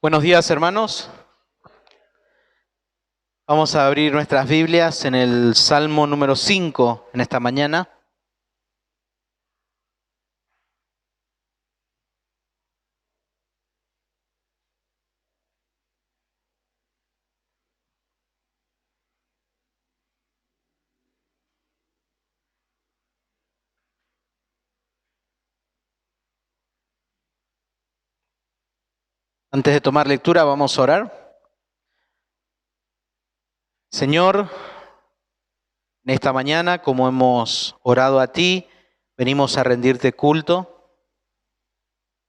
Buenos días, hermanos. Vamos a abrir nuestras Biblias en el Salmo número 5 en esta mañana. Antes de tomar lectura, vamos a orar. Señor, en esta mañana, como hemos orado a ti, venimos a rendirte culto.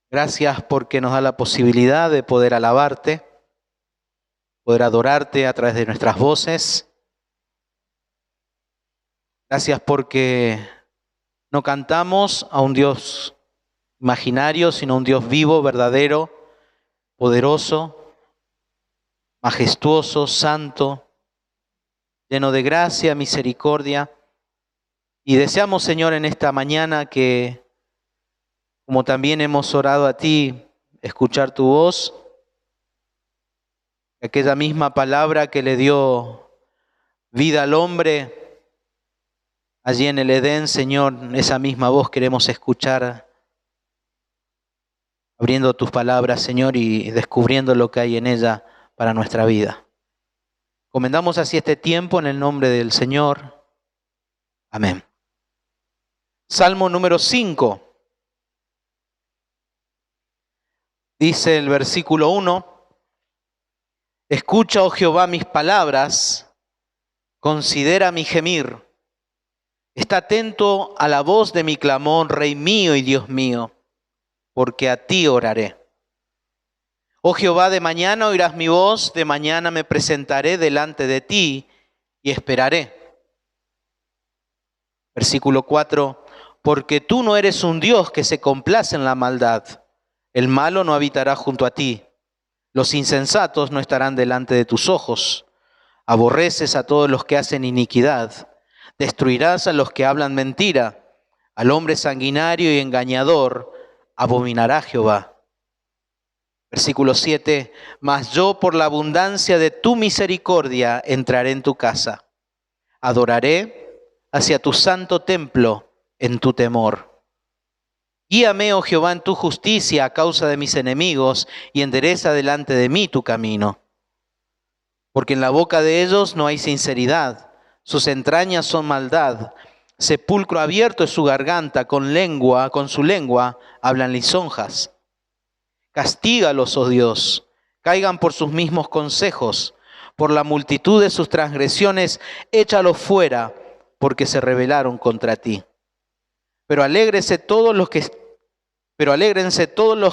Gracias porque nos da la posibilidad de poder alabarte, poder adorarte a través de nuestras voces. Gracias porque no cantamos a un Dios imaginario, sino a un Dios vivo, verdadero, poderoso, majestuoso, santo, lleno de gracia, misericordia. Y deseamos, Señor, en esta mañana que, como también hemos orado a ti, escuchar tu voz, aquella misma palabra que le dio vida al hombre, allí en el Edén, Señor, esa misma voz queremos escuchar, abriendo tus palabras, Señor, y descubriendo lo que hay en ella para nuestra vida. Comendamos así este tiempo en el nombre del Señor. Amén. Salmo número 5. Dice el versículo 1, escucha, oh Jehová, mis palabras, considera mi gemir. Está atento a la voz de mi clamor, Rey mío y Dios mío, porque a ti oraré. Oh Jehová, de mañana oirás mi voz, de mañana me presentaré delante de ti y esperaré. Versículo 4, porque tú no eres un Dios que se complace en la maldad. El malo no habitará junto a ti. Los insensatos no estarán delante de tus ojos. Aborreces a todos los que hacen iniquidad. Destruirás a los que hablan mentira. Al hombre sanguinario y engañador abominará Jehová. Versículo 7, mas yo por la abundancia de tu misericordia entraré en tu casa. Adoraré hacia tu santo templo en tu temor. Guíame, oh Jehová, en tu justicia a causa de mis enemigos y endereza delante de mí tu camino. Porque en la boca de ellos no hay sinceridad, sus entrañas son maldad. Sepulcro abierto es su garganta, con su lengua hablan lisonjas. Castígalos, oh Dios, caigan por sus mismos consejos, por la multitud de sus transgresiones, échalos fuera, porque se rebelaron contra ti. Pero alégrense todos los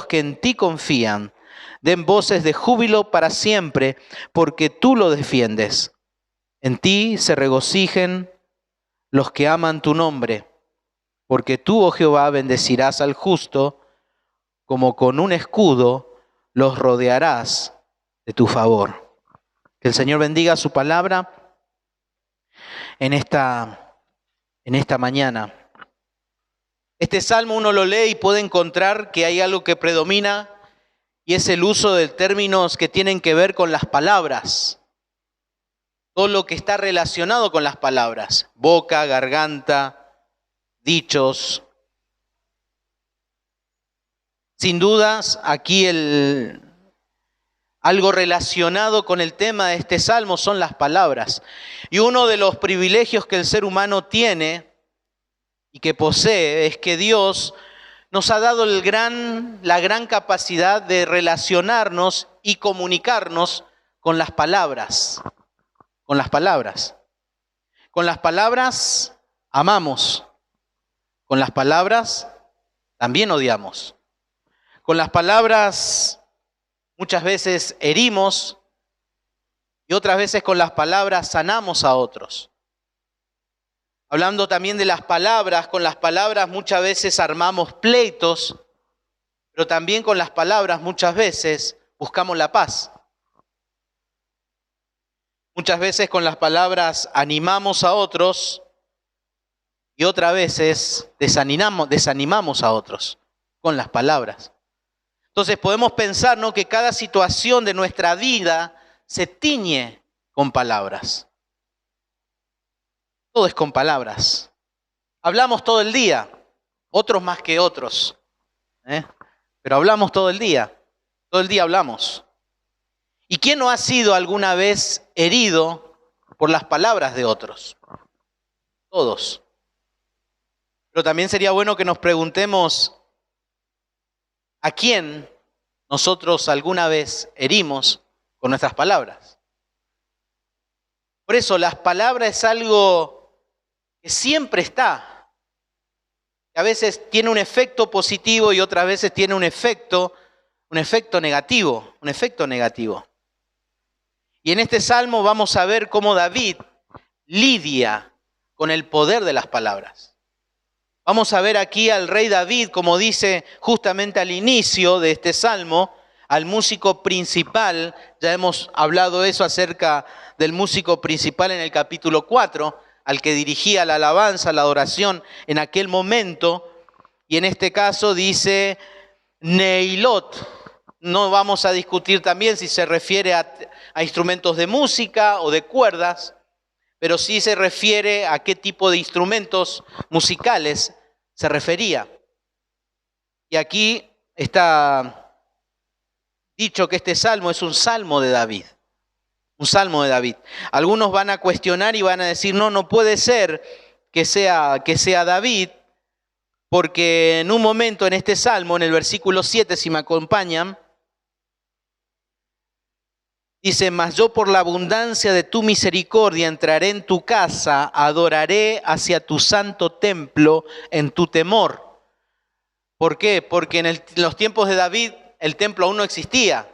que en ti confían. Den voces de júbilo para siempre, porque tú lo defiendes. En ti se regocijen los que aman tu nombre, porque tú, oh Jehová, bendecirás al justo, como con un escudo los rodearás de tu favor. Que el Señor bendiga su palabra en esta mañana. Este salmo uno lo lee y puede encontrar que hay algo que predomina y es el uso de términos que tienen que ver con las palabras. Todo lo que está relacionado con las palabras, boca, garganta, dichos. Sin dudas, aquí algo relacionado con el tema de este salmo son las palabras. Y uno de los privilegios que el ser humano tiene y que posee es que Dios nos ha dado la gran capacidad de relacionarnos y comunicarnos con las palabras. Con las palabras. Con las palabras amamos. Con las palabras también odiamos. Con las palabras muchas veces herimos y otras veces con las palabras sanamos a otros. Hablando también de las palabras, con las palabras muchas veces armamos pleitos, pero también con las palabras muchas veces buscamos la paz. Muchas veces con las palabras animamos a otros y otras veces desanimamos a otros con las palabras. Entonces podemos pensar, ¿no?, que cada situación de nuestra vida se tiñe con palabras. Todo es con palabras. Hablamos todo el día, otros más que otros, pero hablamos todo el día hablamos. ¿Y quién no ha sido alguna vez herido por las palabras de otros? Todos. Pero también sería bueno que nos preguntemos a quién nosotros alguna vez herimos con nuestras palabras. Por eso las palabras es algo que siempre está. A veces tiene un efecto positivo y otras veces tiene un efecto negativo. Y en este salmo vamos a ver cómo David lidia con el poder de las palabras. Vamos a ver aquí al rey David, como dice justamente al inicio de este salmo, al músico principal. Ya hemos hablado eso acerca del músico principal en el capítulo 4, al que dirigía la alabanza, la adoración en aquel momento. Y en este caso dice Neilot. No vamos a discutir también si se refiere a instrumentos de música o de cuerdas, pero sí se refiere a qué tipo de instrumentos musicales se refería. Y aquí está dicho que este salmo es un salmo de David. Un salmo de David. Algunos van a cuestionar y van a decir, no puede ser que sea David, porque en un momento en este salmo, en el versículo 7, si me acompañan, dice, mas yo por la abundancia de tu misericordia entraré en tu casa, adoraré hacia tu santo templo en tu temor. ¿Por qué? Porque en los tiempos de David el templo aún no existía.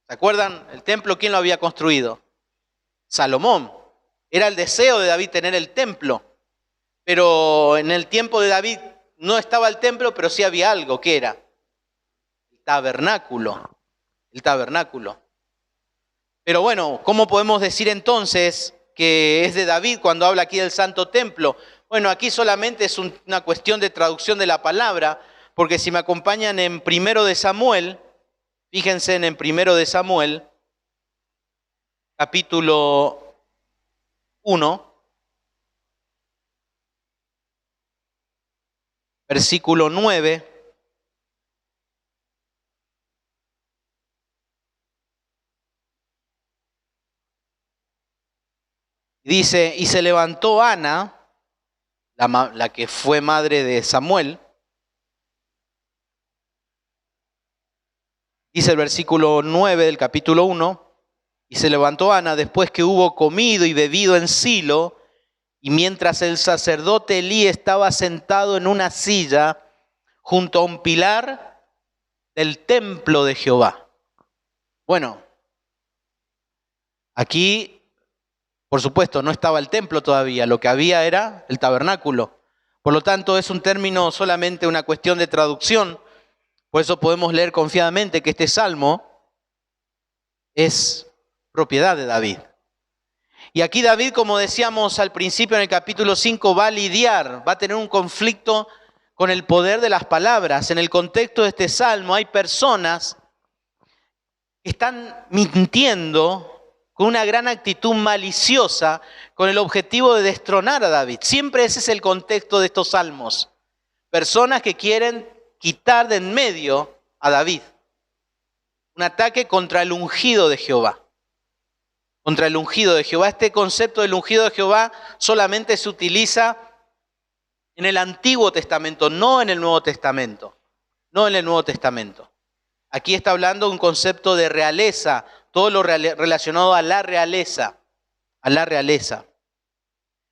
¿Se acuerdan? El templo, ¿quién lo había construido? Salomón. Era el deseo de David tener el templo. Pero en el tiempo de David no estaba el templo, pero sí había algo. ¿Qué era? El tabernáculo. El tabernáculo. Pero bueno, ¿cómo podemos decir entonces que es de David cuando habla aquí del santo templo? Bueno, aquí solamente es una cuestión de traducción de la palabra, porque si me acompañan en 1 de Samuel, fíjense en 1 de Samuel, capítulo 1, versículo 9. Dice, y se levantó Ana, la que fue madre de Samuel. Dice el versículo 9 del capítulo 1, y se levantó Ana después que hubo comido y bebido en Silo, y mientras el sacerdote Elí estaba sentado en una silla junto a un pilar del templo de Jehová. Bueno, aquí, por supuesto, no estaba el templo todavía, lo que había era el tabernáculo. Por lo tanto, es un término solamente una cuestión de traducción. Por eso podemos leer confiadamente que este salmo es propiedad de David. Y aquí David, como decíamos al principio en el capítulo 5, va a lidiar, va a tener un conflicto con el poder de las palabras. En el contexto de este salmo hay personas que están mintiendo con una gran actitud maliciosa, con el objetivo de destronar a David. Siempre ese es el contexto de estos salmos. Personas que quieren quitar de en medio a David. Un ataque contra el ungido de Jehová. Contra el ungido de Jehová. Este concepto del ungido de Jehová solamente se utiliza en el Antiguo Testamento, no en el Nuevo Testamento. No en el Nuevo Testamento. Aquí está hablando de un concepto de realeza, todo lo relacionado a la realeza. A la realeza.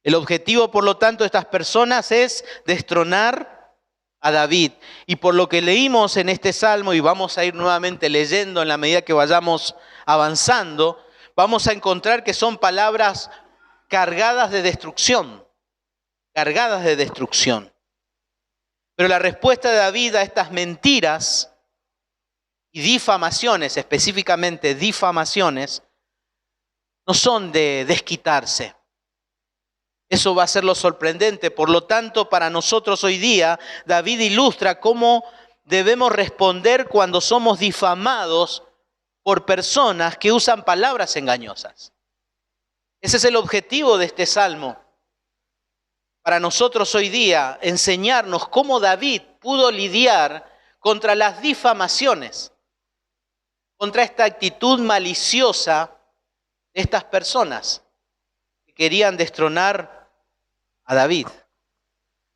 El objetivo, por lo tanto, de estas personas es destronar a David. Y por lo que leímos en este salmo, y vamos a ir nuevamente leyendo en la medida que vayamos avanzando, vamos a encontrar que son palabras cargadas de destrucción. Cargadas de destrucción. Pero la respuesta de David a estas mentiras y difamaciones, específicamente difamaciones, no son de desquitarse. Eso va a ser lo sorprendente. Por lo tanto, para nosotros hoy día, David ilustra cómo debemos responder cuando somos difamados por personas que usan palabras engañosas. Ese es el objetivo de este salmo. Para nosotros hoy día, enseñarnos cómo David pudo lidiar contra las difamaciones, contra esta actitud maliciosa de estas personas que querían destronar a David.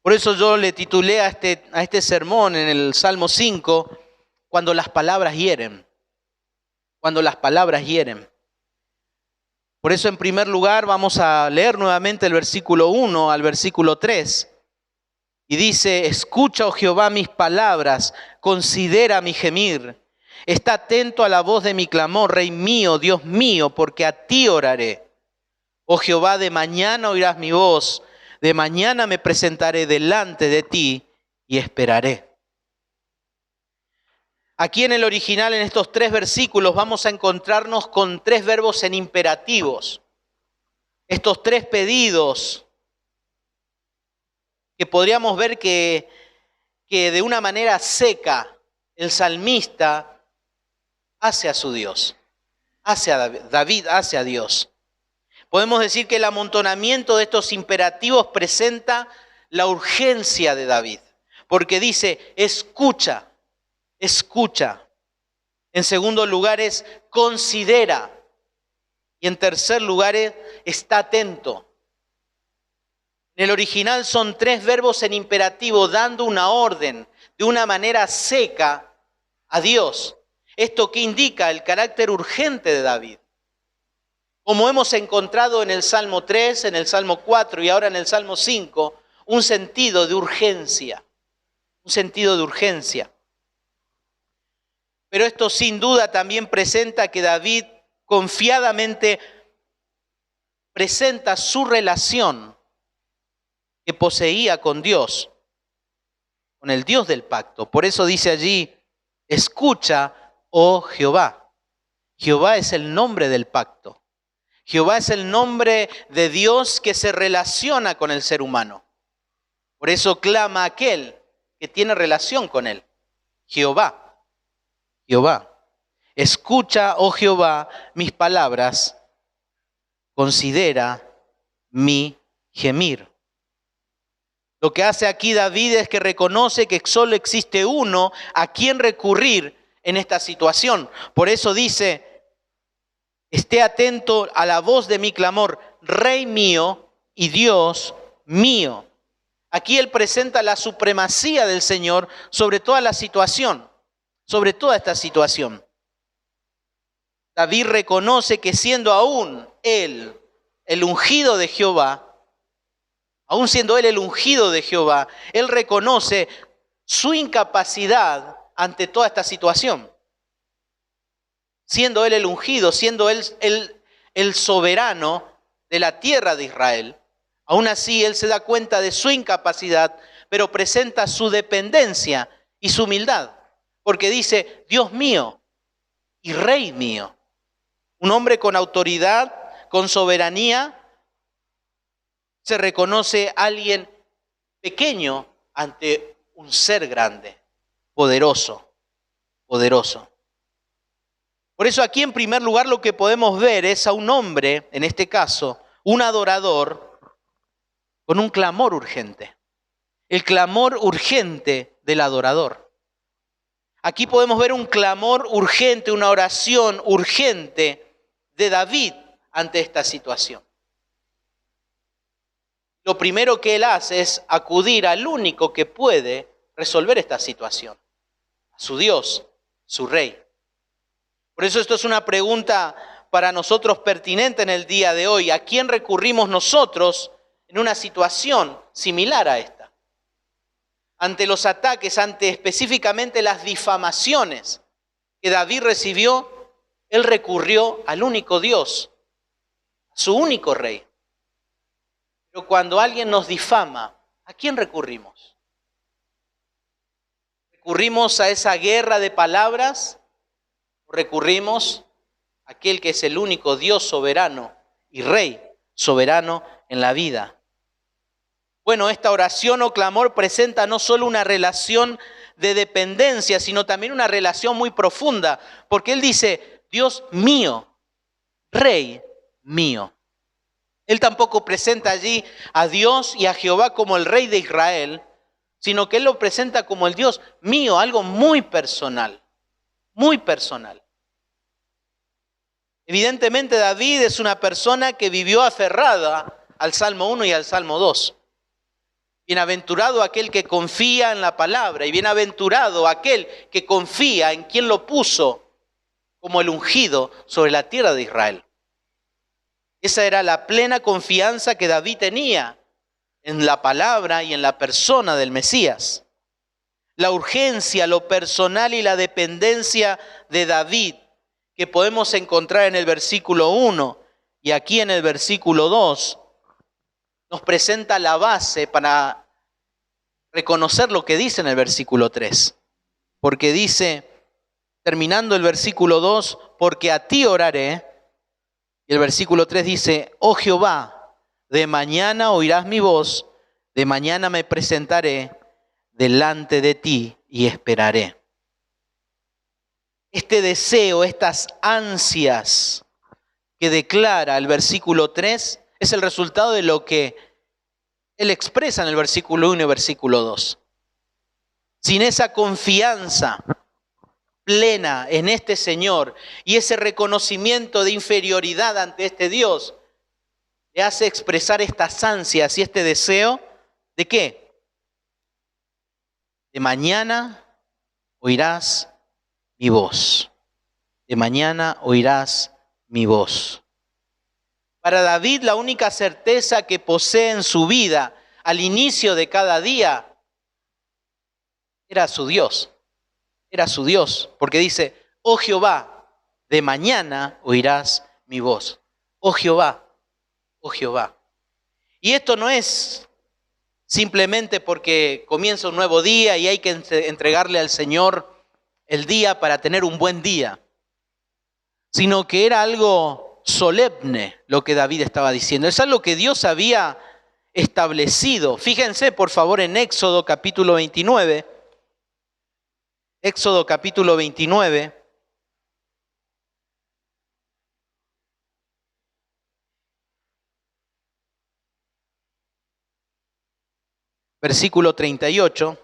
Por eso yo le titulé a este sermón en el Salmo 5, cuando las palabras hieren. Cuando las palabras hieren. Por eso, en primer lugar, vamos a leer nuevamente el versículo 1 al versículo 3. Y dice: escucha, oh Jehová, mis palabras, considera mi gemir. Está atento a la voz de mi clamor, Rey mío, Dios mío, porque a ti oraré. Oh Jehová, de mañana oirás mi voz, de mañana me presentaré delante de ti y esperaré. Aquí en el original, en estos 3 versículos, vamos a encontrarnos con 3 verbos en imperativos. Estos 3 pedidos que podríamos ver que de una manera seca el salmista hace a su Dios, David hace a Dios. Podemos decir que el amontonamiento de estos imperativos presenta la urgencia de David, porque dice: escucha. Escucha. En segundo lugar es considera. Y en tercer lugar es está atento. En el original son 3 verbos en imperativo dando una orden de una manera seca a Dios. Esto que indica el carácter urgente de David. Como hemos encontrado en el Salmo 3, en el Salmo 4 y ahora en el Salmo 5, un sentido de urgencia. Un sentido de urgencia. Pero esto sin duda también presenta que David confiadamente presenta su relación que poseía con Dios, con el Dios del pacto. Por eso dice allí: escucha, oh Jehová. Jehová es el nombre del pacto. Jehová es el nombre de Dios que se relaciona con el ser humano. Por eso clama aquel que tiene relación con él: Jehová. Jehová. Escucha, oh Jehová, mis palabras, considera mi gemir. Lo que hace aquí David es que reconoce que solo existe uno a quien recurrir en esta situación. Por eso dice: esté atento a la voz de mi clamor, Rey mío y Dios mío. Aquí él presenta la supremacía del Señor sobre toda la situación. Sobre toda esta situación. David reconoce que siendo aún él el ungido de Jehová, aún siendo él el ungido de Jehová, él reconoce su incapacidad ante toda esta situación. Siendo él el ungido, siendo él el soberano de la tierra de Israel, aún así él se da cuenta de su incapacidad, pero presenta su dependencia y su humildad. Porque dice: Dios mío y Rey mío. Un hombre con autoridad, con soberanía, se reconoce alguien pequeño ante un ser grande, poderoso. Por eso aquí en primer lugar lo que podemos ver es a un hombre, en este caso, un adorador, con un clamor urgente. El clamor urgente del adorador. Aquí podemos ver un clamor urgente, una oración urgente de David ante esta situación. Lo primero que él hace es acudir al único que puede resolver esta situación, a su Dios, su Rey. Por eso esto es una pregunta para nosotros pertinente en el día de hoy. ¿A quién recurrimos nosotros en una situación similar a esta? Ante los ataques, ante específicamente las difamaciones que David recibió, él recurrió al único Dios, a su único Rey. Pero cuando alguien nos difama, ¿a quién recurrimos? ¿Recurrimos a esa guerra de palabras? ¿O recurrimos a aquel que es el único Dios soberano y Rey soberano en la vida? Bueno, esta oración o clamor presenta no solo una relación de dependencia, sino también una relación muy profunda, porque él dice, Dios mío, Rey mío. Él tampoco presenta allí a Dios y a Jehová como el Rey de Israel, sino que él lo presenta como el Dios mío, algo muy personal, muy personal. Evidentemente David es una persona que vivió aferrada al Salmo 1 y al Salmo 2. Bienaventurado aquel que confía en la palabra y bienaventurado aquel que confía en quien lo puso como el ungido sobre la tierra de Israel. Esa era la plena confianza que David tenía en la palabra y en la persona del Mesías. La urgencia, lo personal y la dependencia de David que podemos encontrar en el versículo 1 y aquí en el versículo 2, nos presenta la base para reconocer lo que dice en el versículo 3. Porque dice, terminando el versículo 2, porque a ti oraré. Y el versículo 3 dice, oh Jehová, de mañana oirás mi voz, de mañana me presentaré delante de ti y esperaré. Este deseo, estas ansias que declara el versículo 3 es el resultado de lo que él expresa en el versículo 1 y versículo 2. Sin esa confianza plena en este Señor y ese reconocimiento de inferioridad ante este Dios, le hace expresar estas ansias y este deseo ¿de qué? De mañana oirás mi voz. De mañana oirás mi voz. Para David, la única certeza que posee en su vida al inicio de cada día era su Dios. Era su Dios, porque dice, oh Jehová, de mañana oirás mi voz. Oh Jehová, oh Jehová. Y esto no es simplemente porque comienza un nuevo día y hay que entregarle al Señor el día para tener un buen día, sino que era algo solemne lo que David estaba diciendo. Es algo que Dios había establecido. Fíjense por favor en Éxodo capítulo 29. Éxodo capítulo 29. Versículo 38.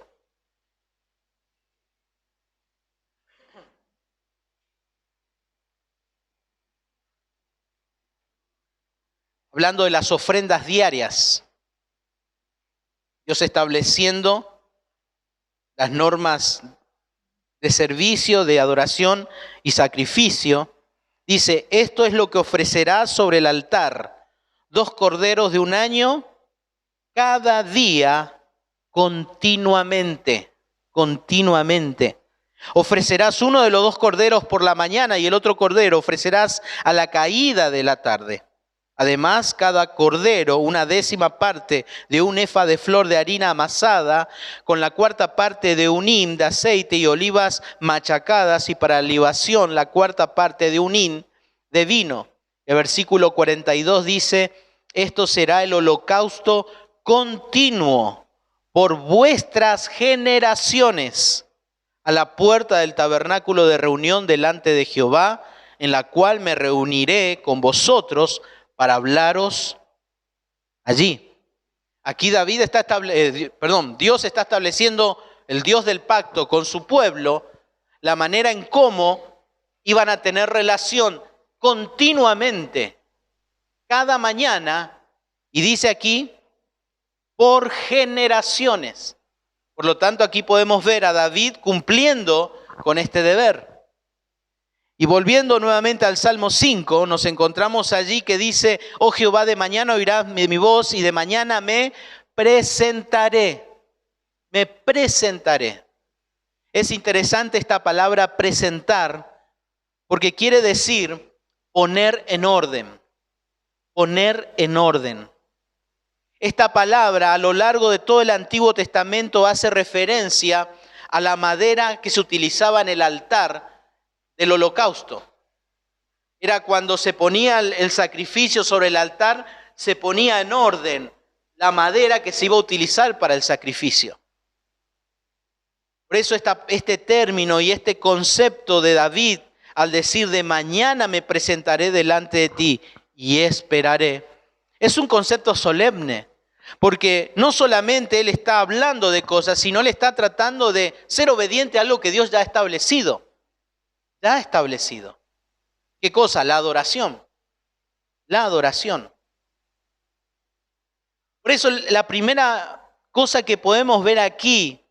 Hablando de las ofrendas diarias. Dios estableciendo las normas de servicio, de adoración y sacrificio. Dice, esto es lo que ofrecerás sobre el altar. 2 corderos de un año cada día continuamente. Ofrecerás uno de los 2 corderos por la mañana y el otro cordero ofrecerás a la caída de la tarde. Además, cada cordero, 1/10 parte de un efa de flor de harina amasada, con la 1/4 parte de un hin de aceite y olivas machacadas, y para libación la 1/4 parte de un hin de vino. El versículo 42 dice, esto será el holocausto continuo por vuestras generaciones a la puerta del tabernáculo de reunión delante de Jehová, en la cual me reuniré con vosotros para hablaros allí. Aquí Dios está estableciendo, el Dios del pacto con su pueblo, la manera en cómo iban a tener relación continuamente, cada mañana, y dice aquí, por generaciones. Por lo tanto, aquí podemos ver a David cumpliendo con este deber. Y volviendo nuevamente al Salmo 5, nos encontramos allí que dice, oh Jehová, de mañana oirás mi voz y de mañana me presentaré. Me presentaré. Es interesante esta palabra presentar, porque quiere decir poner en orden. Poner en orden. Esta palabra a lo largo de todo el Antiguo Testamento hace referencia a la madera que se utilizaba en el altar del holocausto. Era cuando se ponía el sacrificio sobre el altar, se ponía en orden la madera que se iba a utilizar para el sacrificio. Por eso este término y este concepto de David, al decir de mañana me presentaré delante de ti y esperaré, es un concepto solemne, porque no solamente él está hablando de cosas, sino él está tratando de ser obediente a algo que Dios ya ha establecido. Ya ha establecido. ¿Qué cosa? La adoración. La adoración. Por eso la primera cosa que podemos ver aquí,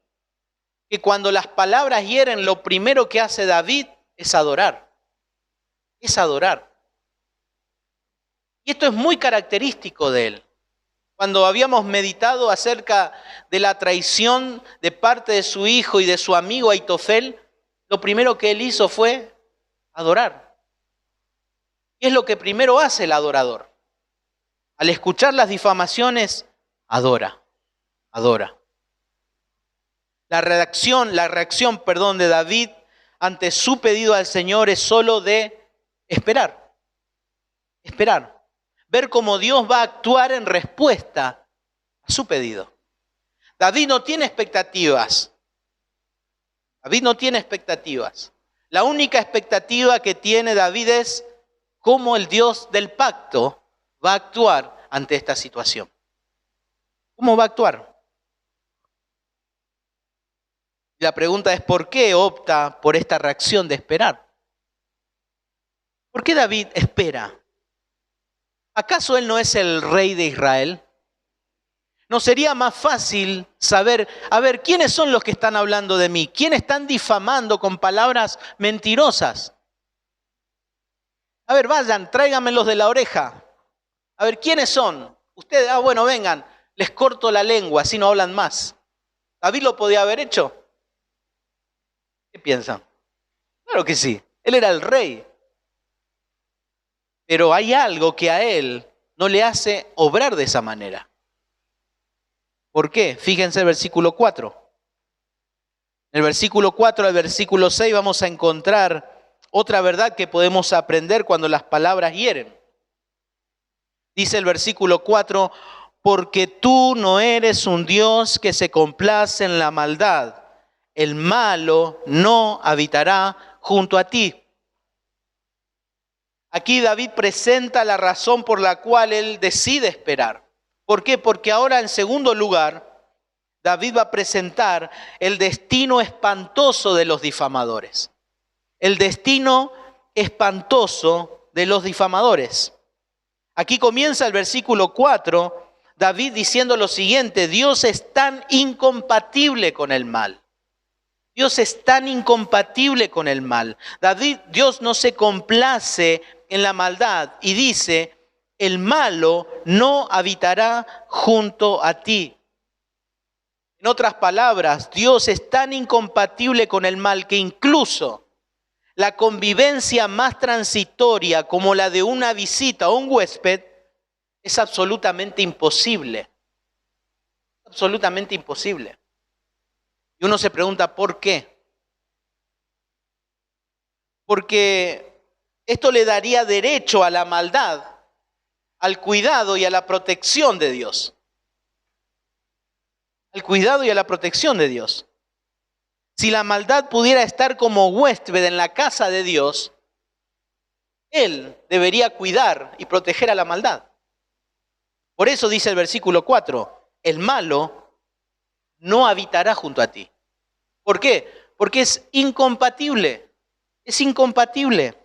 que cuando las palabras hieren, lo primero que hace David es adorar. Es adorar. Y esto es muy característico de él. Cuando habíamos meditado acerca de la traición de parte de su hijo y de su amigo Aitofel, lo primero que él hizo fue adorar. Y es lo que primero hace el adorador. Al escuchar las difamaciones, adora, adora. La reacción de David ante su pedido al Señor es solo de esperar. Esperar. Ver cómo Dios va a actuar en respuesta a su pedido. David no tiene expectativas. David no tiene expectativas. La única expectativa que tiene David es cómo el Dios del pacto va a actuar ante esta situación. ¿Cómo va a actuar? Y la pregunta es, ¿por qué opta por esta reacción de esperar? ¿Por qué David espera? ¿Acaso él no es el rey de Israel? ¿No sería más fácil saber, a ver, quiénes son los que están hablando de mí? ¿Quiénes están difamando con palabras mentirosas? A ver, vayan, tráiganmelos de la oreja. A ver, ¿quiénes son? Ustedes, bueno, vengan, les corto la lengua, así no hablan más. ¿David lo podía haber hecho? ¿Qué piensan? Claro que sí, él era el rey. Pero hay algo que a él no le hace obrar de esa manera. ¿Por qué? Fíjense el versículo 4. En el versículo 4 al versículo 6 vamos a encontrar otra verdad que podemos aprender cuando las palabras hieren. Dice el versículo 4, porque tú no eres un Dios que se complace en la maldad. El malo no habitará junto a ti. Aquí David presenta la razón por la cual él decide esperar. ¿Por qué? Porque ahora en segundo lugar, David va a presentar el destino espantoso de los difamadores. El destino espantoso de los difamadores. Aquí comienza el versículo 4, David diciendo lo siguiente: Dios es tan incompatible con el mal. Dios es tan incompatible con el mal. Dios no se complace en la maldad y dice, el malo no habitará junto a ti. En otras palabras, Dios es tan incompatible con el mal que incluso la convivencia más transitoria como la de una visita o un huésped es absolutamente imposible. Absolutamente imposible. Y uno se pregunta, ¿por qué? Porque esto le daría derecho a la maldad, al cuidado y a la protección de Dios. Al cuidado y a la protección de Dios. Si la maldad pudiera estar como huésped en la casa de Dios, Él debería cuidar y proteger a la maldad. Por eso dice el versículo 4, el malo no habitará junto a ti. ¿Por qué? Porque es incompatible. Es incompatible.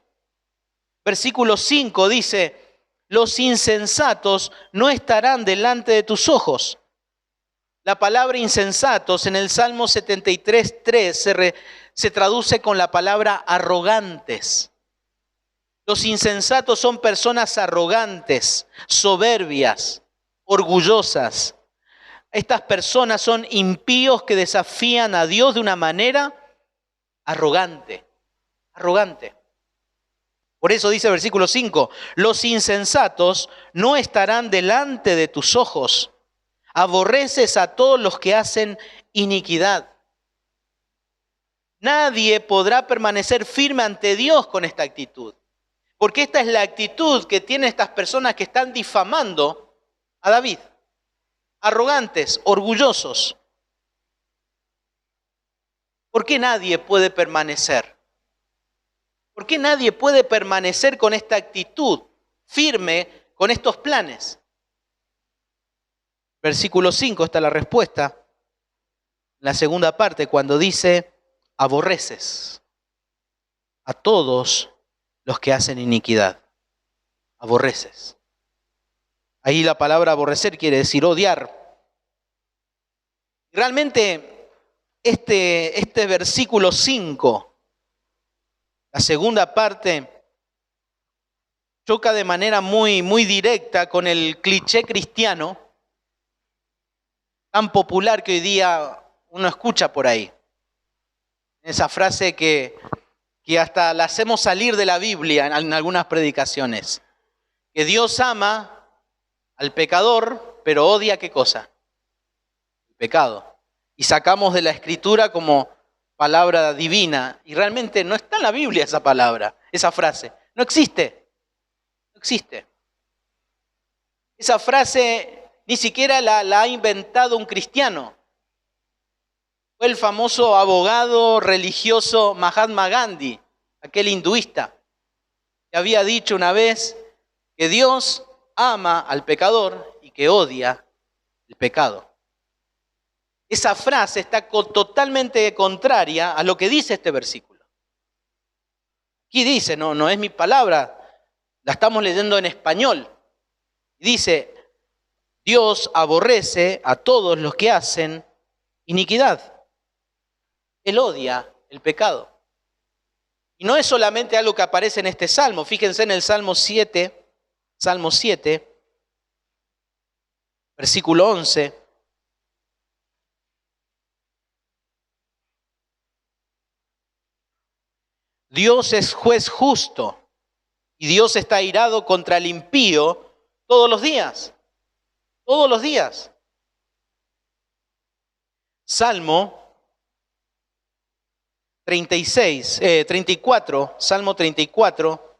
Versículo 5 dice, los insensatos no estarán delante de tus ojos. La palabra insensatos en el Salmo 73:3 se traduce con la palabra arrogantes. Los insensatos son personas arrogantes, soberbias, orgullosas. Estas personas son impíos que desafían a Dios de una manera arrogante. Arrogante. Por eso dice el versículo 5, los insensatos no estarán delante de tus ojos. Aborreces a todos los que hacen iniquidad. Nadie podrá permanecer firme ante Dios con esta actitud. Porque esta es la actitud que tienen estas personas que están difamando a David. arrogantes, orgullosos. ¿Por qué nadie puede permanecer? ¿Por qué nadie puede permanecer con esta actitud firme, con estos planes? Versículo 5 está la respuesta. La segunda parte, cuando dice, aborreces a todos los que hacen iniquidad. Aborreces. Ahí la palabra aborrecer quiere decir odiar. Realmente este versículo 5, la segunda parte, choca de manera muy directa con el cliché cristiano tan popular que hoy día uno escucha por ahí. Esa frase que hasta la hacemos salir de la Biblia en algunas predicaciones. Que Dios ama al pecador, pero odia ¿qué cosa? El pecado. Y sacamos de la Escritura como palabra divina. Y realmente no está en la Biblia esa palabra, esa frase. No existe. No existe. Esa frase ni siquiera la ha inventado un cristiano. Fue el famoso abogado religioso Mahatma Gandhi, aquel hinduista, que había dicho una vez que Dios ama al pecador y que odia el pecado. Esa frase está totalmente contraria a lo que dice este versículo. Aquí dice, no es mi palabra, la estamos leyendo en español. Dice, Dios aborrece a todos los que hacen iniquidad. Él odia el pecado. Y no es solamente algo que aparece en este salmo. Fíjense en el Salmo 7, versículo 11. Dios es juez justo y Dios está airado contra el impío todos los días. Todos los días. Salmo 34, Salmo 34.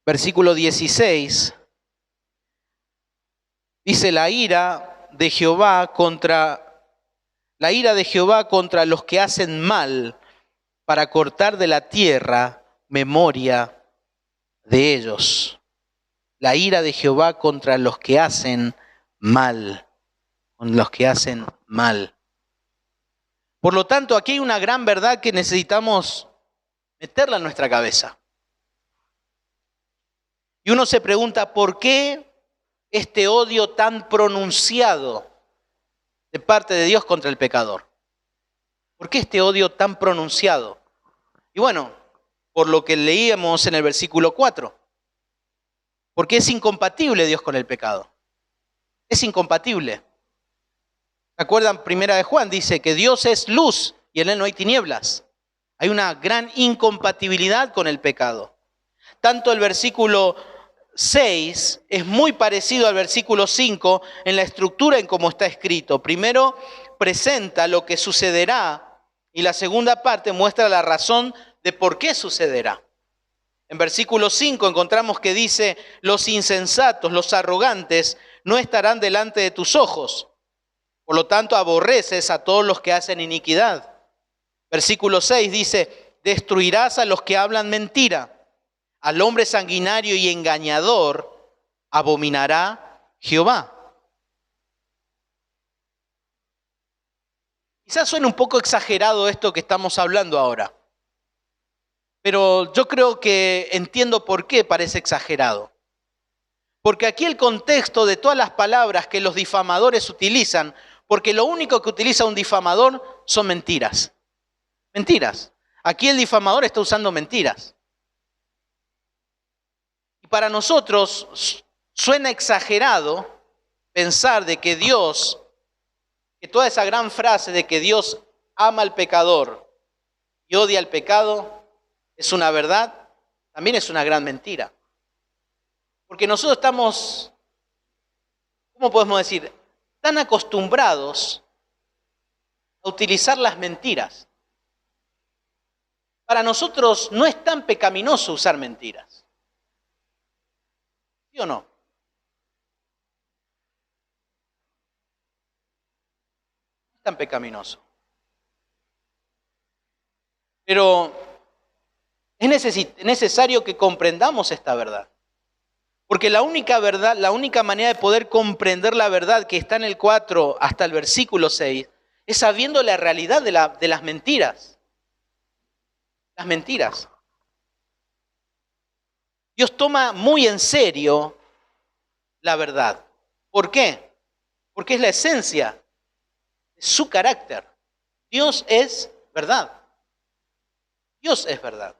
Versículo 16. Dice la ira de Jehová contra los que hacen mal, para cortar de la tierra memoria de ellos. La ira de Jehová contra los que hacen mal, con los que hacen mal. Por lo tanto, aquí hay una gran verdad que necesitamos meterla en nuestra cabeza. Y uno se pregunta, ¿por qué este odio tan pronunciado de parte de Dios contra el pecador? ¿Por qué este odio tan pronunciado? Y bueno, por lo que leíamos en el versículo 4. Porque es incompatible Dios con el pecado. Es incompatible. ¿Se acuerdan? Primera de Juan dice que Dios es luz y en él no hay tinieblas. Hay una gran incompatibilidad con el pecado. Tanto el versículo 6 es muy parecido al versículo 5 en la estructura en cómo está escrito. Primero presenta lo que sucederá y la segunda parte muestra la razón de por qué sucederá. En versículo 5 encontramos que dice, los insensatos, los arrogantes, no estarán delante de tus ojos. Por lo tanto, aborreces a todos los que hacen iniquidad. Versículo 6 dice, destruirás a los que hablan mentira. Al hombre sanguinario y engañador abominará Jehová. Quizás suene un poco exagerado esto que estamos hablando ahora, pero yo creo que entiendo por qué parece exagerado. Porque aquí el contexto de todas las palabras que los difamadores utilizan, porque lo único que utiliza un difamador son mentiras. Mentiras. Aquí el difamador está usando mentiras. Y para nosotros suena exagerado pensar de que Dios, que toda esa gran frase de que Dios ama al pecador y odia al pecado, es una verdad, también es una gran mentira. Porque nosotros estamos, ¿cómo podemos decir?, tan acostumbrados a utilizar las mentiras. Para nosotros no es tan pecaminoso usar mentiras. ¿Sí o no? No es tan pecaminoso. Pero es necesario que comprendamos esta verdad. Porque la única verdad, la única manera de poder comprender la verdad que está en el 4 hasta el versículo 6, es sabiendo la realidad de las mentiras. Las mentiras. Dios toma muy en serio la verdad. ¿Por qué? Porque es la esencia de su carácter. Dios es verdad. Dios es verdad.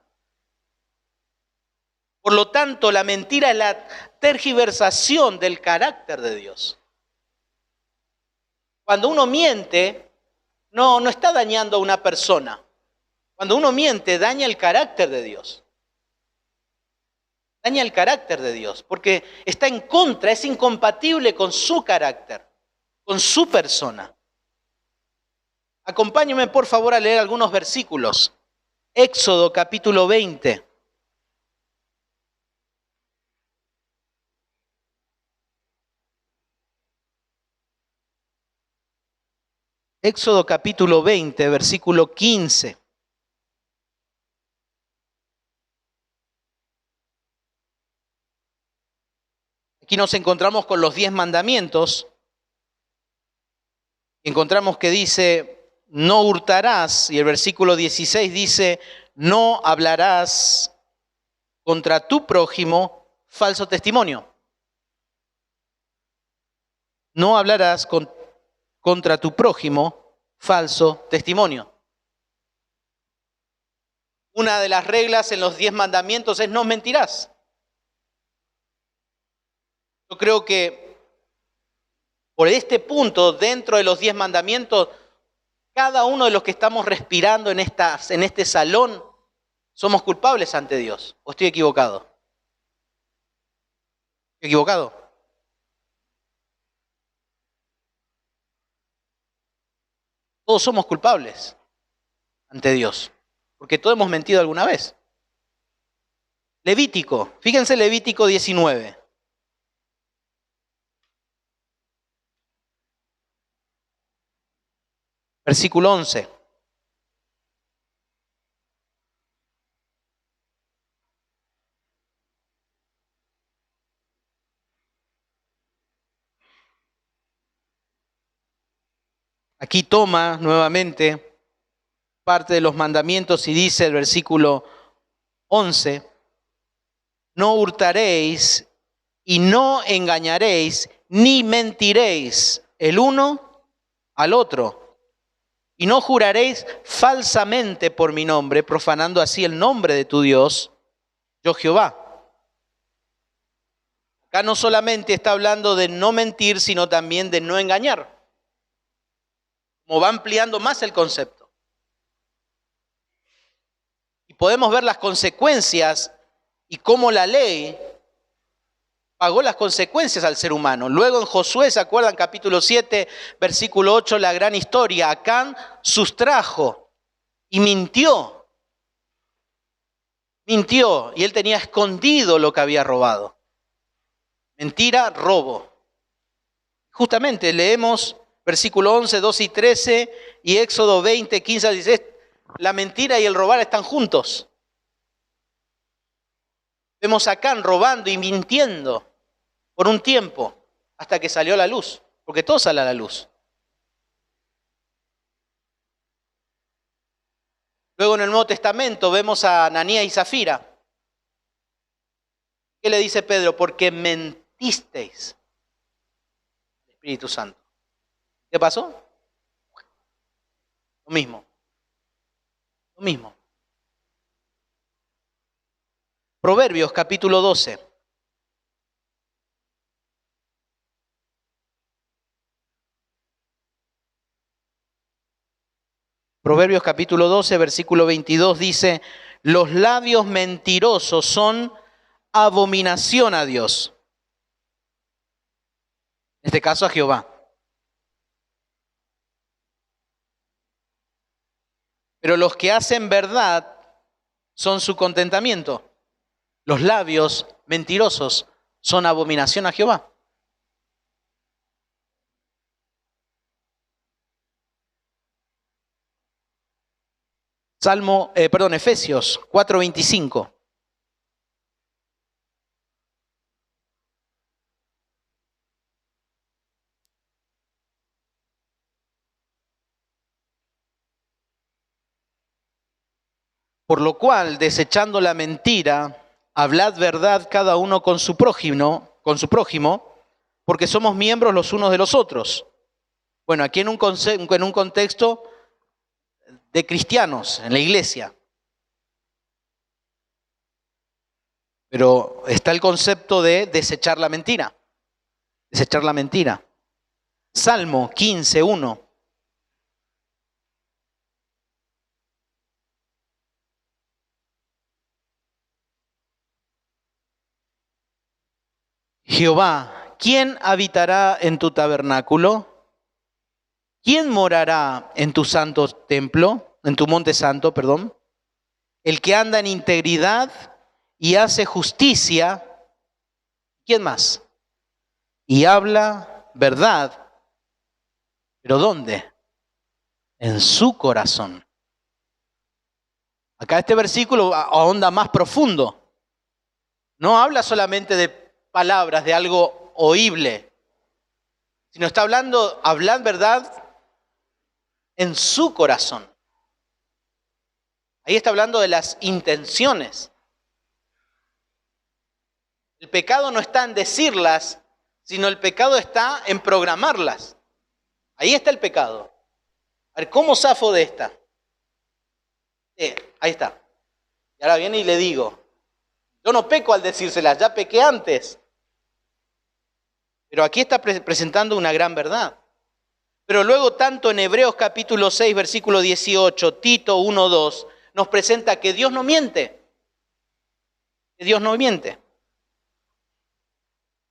Por lo tanto, la mentira es la tergiversación del carácter de Dios. Cuando uno miente, no está dañando a una persona. Cuando uno miente, daña el carácter de Dios. Daña el carácter de Dios, porque está en contra, es incompatible con su carácter, con su persona. Acompáñenme, por favor, a leer algunos versículos. Éxodo capítulo 20. Éxodo capítulo 20, versículo 15. Aquí nos encontramos con los 10 mandamientos. Encontramos que dice, no hurtarás, y el versículo 16 dice, no hablarás contra tu prójimo falso testimonio. No hablarás contra tu prójimo falso testimonio. Una de las reglas en los 10 mandamientos es no mentirás. Yo creo que por este punto, dentro de los 10 mandamientos, cada uno de los que estamos respirando en este salón, somos culpables ante Dios. ¿O estoy equivocado? ¿Estoy equivocado? Todos somos culpables ante Dios, porque todos hemos mentido alguna vez. Levítico, fíjense Levítico 19. Versículo 11. Aquí toma nuevamente parte de los mandamientos y dice el versículo 11, no hurtaréis y no engañaréis ni mentiréis el uno al otro. Y no juraréis falsamente por mi nombre, profanando así el nombre de tu Dios, yo Jehová. Acá no solamente está hablando de no mentir, sino también de no engañar. Como va ampliando más el concepto. Y podemos ver las consecuencias y cómo la ley pagó las consecuencias al ser humano. Luego en Josué, ¿se acuerdan? Capítulo 7, versículo 8, la gran historia. Acán sustrajo y mintió. Mintió y él tenía escondido lo que había robado. Mentira, robo. Justamente leemos versículo 11, 12 y 13 y Éxodo 20, 15 al 16. La mentira y el robar están juntos. Vemos a Acán robando y mintiendo por un tiempo hasta que salió a la luz, porque todo sale a la luz. Luego en el Nuevo Testamento vemos a Ananías y Zafira. ¿Qué le dice Pedro? Porque mentisteis al Espíritu Santo. ¿Qué pasó? Lo mismo. Lo mismo. Proverbios capítulo 12. Proverbios capítulo 12, versículo 22 dice, los labios mentirosos son abominación a Dios. En este caso a Jehová. Pero los que hacen verdad son su contentamiento. Los labios mentirosos son abominación a Jehová. Efesios 4:25. Por lo cual, desechando la mentira, hablad verdad cada uno con su prójimo, porque somos miembros los unos de los otros. Bueno, aquí en un contexto de cristianos, en la iglesia. Pero está el concepto de desechar la mentira. Desechar la mentira. Salmo 15:1. Jehová, ¿quién habitará en tu tabernáculo? ¿Quién morará en tu santo templo, en tu monte santo, perdón? El que anda en integridad y hace justicia. ¿Quién más? Y habla verdad. ¿Pero dónde? En su corazón. Acá este versículo ahonda más profundo. No habla solamente de palabras, de algo oíble, sino está hablando, hablar verdad en su corazón. Ahí está hablando de las intenciones. El pecado no está en decirlas, sino el pecado está en programarlas. Ahí está el pecado. A ver, ¿cómo zafo de esta? Ahí está. Y ahora viene y le digo, yo no peco al decírselas, ya pequé antes. Pero aquí está presentando una gran verdad. Pero luego tanto en Hebreos capítulo 6, versículo 18, Tito 1:2, nos presenta que Dios no miente. Que Dios no miente.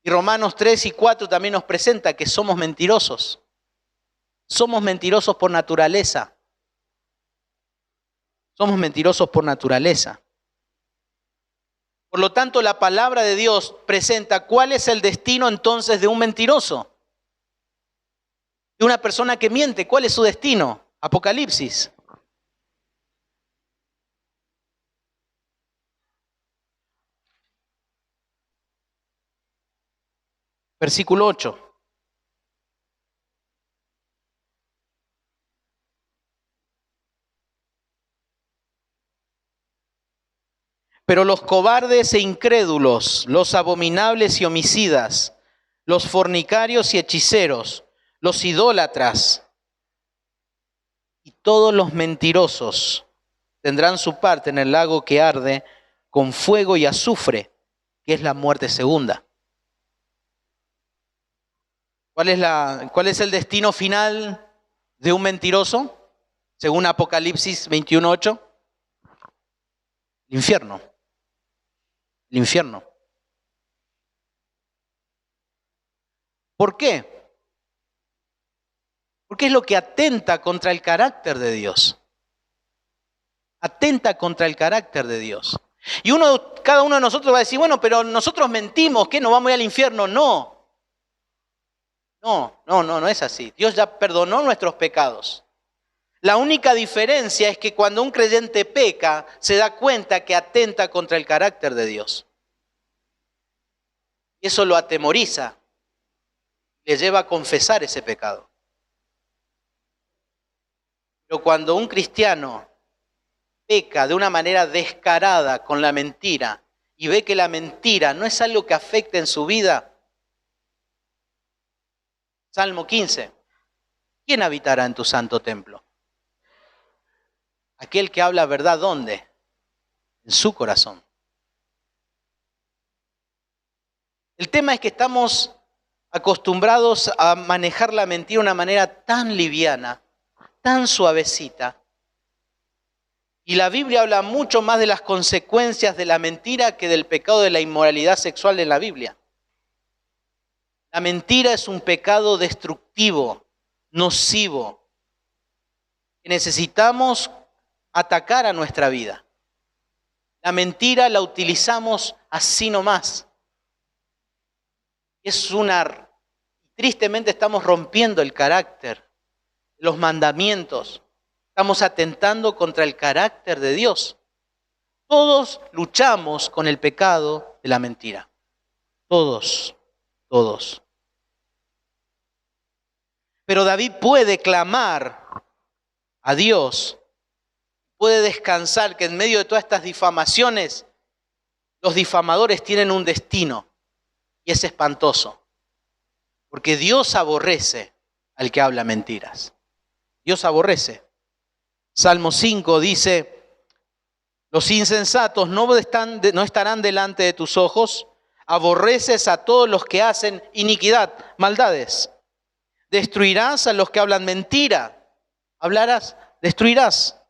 Y Romanos 3:4 también nos presenta que somos mentirosos. Somos mentirosos por naturaleza. Somos mentirosos por naturaleza. Por lo tanto, la palabra de Dios presenta cuál es el destino entonces de un mentiroso. De una persona que miente, ¿cuál es su destino? Apocalipsis. Versículo 8. Pero los cobardes e incrédulos, los abominables y homicidas, los fornicarios y hechiceros, los idólatras y todos los mentirosos tendrán su parte en el lago que arde con fuego y azufre, que es la muerte segunda. ¿Cuál es el destino final de un mentiroso? Según Apocalipsis 21:8. El infierno. El infierno. ¿Por qué? Porque es lo que atenta contra el carácter de Dios. Atenta contra el carácter de Dios. Y cada uno de nosotros va a decir, bueno, pero nosotros mentimos, ¿qué? ¿No vamos a ir al infierno? No. No es así. Dios ya perdonó nuestros pecados. La única diferencia es que cuando un creyente peca, se da cuenta que atenta contra el carácter de Dios. Y eso lo atemoriza, le lleva a confesar ese pecado. Pero cuando un cristiano peca de una manera descarada con la mentira y ve que la mentira no es algo que afecte en su vida, Salmo 15, ¿quién habitará en tu santo templo? Aquel que habla verdad, ¿dónde? En su corazón. El tema es que estamos acostumbrados a manejar la mentira de una manera tan liviana, tan suavecita. Y la Biblia habla mucho más de las consecuencias de la mentira que del pecado de la inmoralidad sexual en la Biblia. La mentira es un pecado destructivo, nocivo. Necesitamos atacar a nuestra vida. La mentira la utilizamos así nomás. Tristemente estamos rompiendo el carácter, los mandamientos. Estamos atentando contra el carácter de Dios. Todos luchamos con el pecado de la mentira. Todos. Pero David puede clamar a Dios, puede descansar que en medio de todas estas difamaciones, los difamadores tienen un destino y es espantoso. Porque Dios aborrece al que habla mentiras. Dios aborrece. Salmo 5 dice, los insensatos no estarán delante de tus ojos, aborreces a todos los que hacen iniquidad, maldades. Destruirás a los que hablan mentira. Hablarás, destruirás.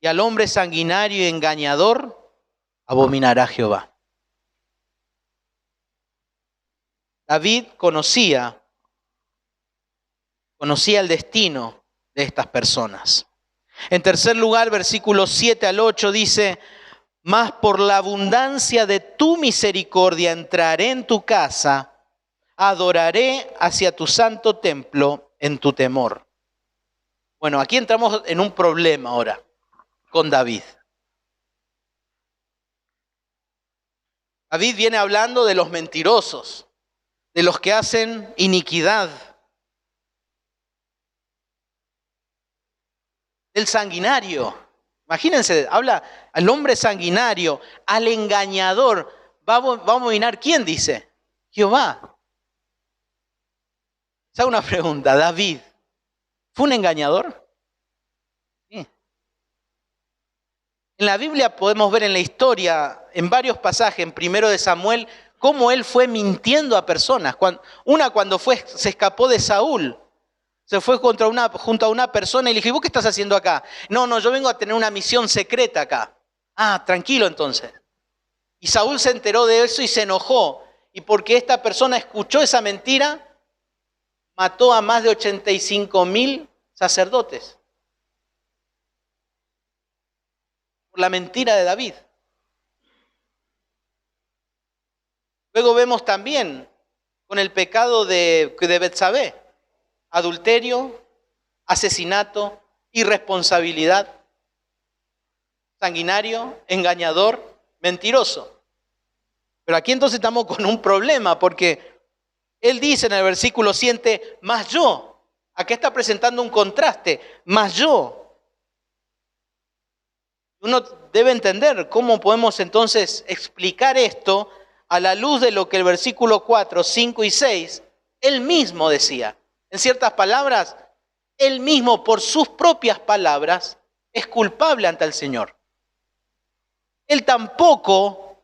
Y al hombre sanguinario y engañador abominará Jehová. David conocía el destino de estas personas. En tercer lugar, versículos 7 al 8 dice, mas por la abundancia de tu misericordia entraré en tu casa, adoraré hacia tu santo templo en tu temor. Bueno, aquí entramos en un problema ahora con David. David viene hablando de los mentirosos, de los que hacen iniquidad, del sanguinario. Imagínense, habla al hombre sanguinario, al engañador. ¿Va a abominar quién dice? Jehová. Se hago una pregunta, David, ¿fue un engañador? Sí. En la Biblia podemos ver en la historia, en varios pasajes, en 1 de Samuel, cómo él fue mintiendo a personas. Cuando se escapó de Saúl, se fue junto a una persona y le dijo, ¿y vos qué estás haciendo acá? No, yo vengo a tener una misión secreta acá. Ah, tranquilo entonces. Y Saúl se enteró de eso y se enojó. Y porque esta persona escuchó esa mentira, mató a más de 85,000 sacerdotes. Por la mentira de David. Luego vemos también con el pecado de Betsabé, adulterio, asesinato, irresponsabilidad, sanguinario, engañador, mentiroso. Pero aquí entonces estamos con un problema porque él dice en el versículo 7, mas yo, aquí está presentando un contraste, mas yo. Uno debe entender cómo podemos entonces explicar esto a la luz de lo que el versículo 4, 5 y 6, él mismo decía. En ciertas palabras, él mismo por sus propias palabras es culpable ante el Señor. Él tampoco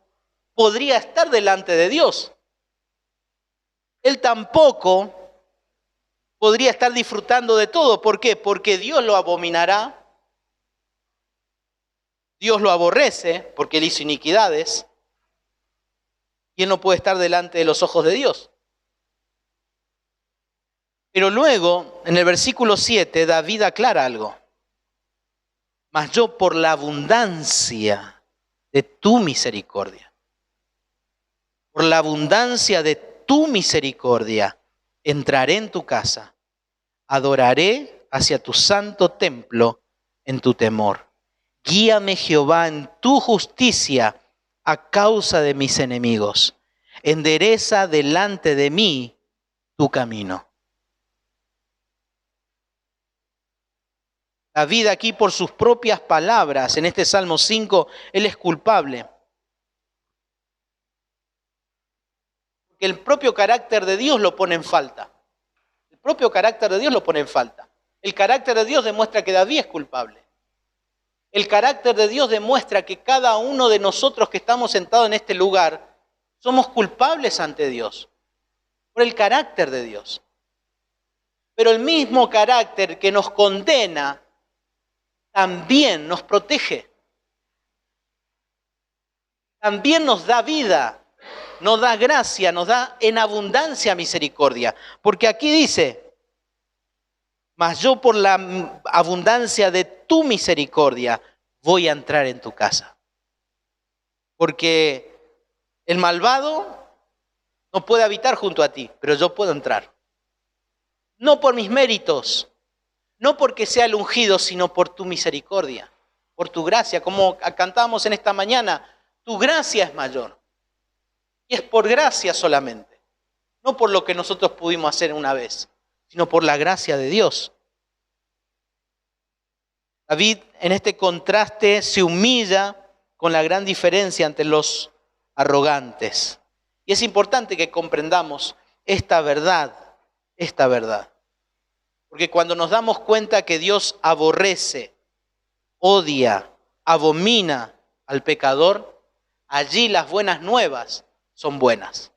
podría estar delante de Dios. Él tampoco podría estar disfrutando de todo. ¿Por qué? Porque Dios lo abominará. Dios lo aborrece porque él hizo iniquidades. Y él no puede estar delante de los ojos de Dios. Pero luego, en el versículo 7, David aclara algo. Mas yo por la abundancia de tu misericordia, por la abundancia de tu misericordia, entraré en tu casa, adoraré hacia tu santo templo en tu temor. Guíame, Jehová, en tu justicia a causa de mis enemigos. Endereza delante de mí tu camino. David aquí por sus propias palabras, en este Salmo 5, él es culpable. Porque el propio carácter de Dios lo pone en falta. El propio carácter de Dios lo pone en falta. El carácter de Dios demuestra que David es culpable. El carácter de Dios demuestra que cada uno de nosotros que estamos sentados en este lugar somos culpables ante Dios. Por el carácter de Dios. Pero el mismo carácter que nos condena también nos protege. También nos da vida, nos da gracia, nos da en abundancia misericordia. Porque aquí dice, mas yo por la abundancia de tu misericordia voy a entrar en tu casa. Porque el malvado no puede habitar junto a ti, pero yo puedo entrar. No por mis méritos, no porque sea el ungido, sino por tu misericordia, por tu gracia. Como cantamos en esta mañana, tu gracia es mayor. Y es por gracia solamente, no por lo que nosotros pudimos hacer una vez, sino por la gracia de Dios. David en este contraste se humilla con la gran diferencia entre los arrogantes. Y es importante que comprendamos esta verdad. Porque cuando nos damos cuenta que Dios aborrece, odia, abomina al pecador, allí las buenas nuevas son buenas.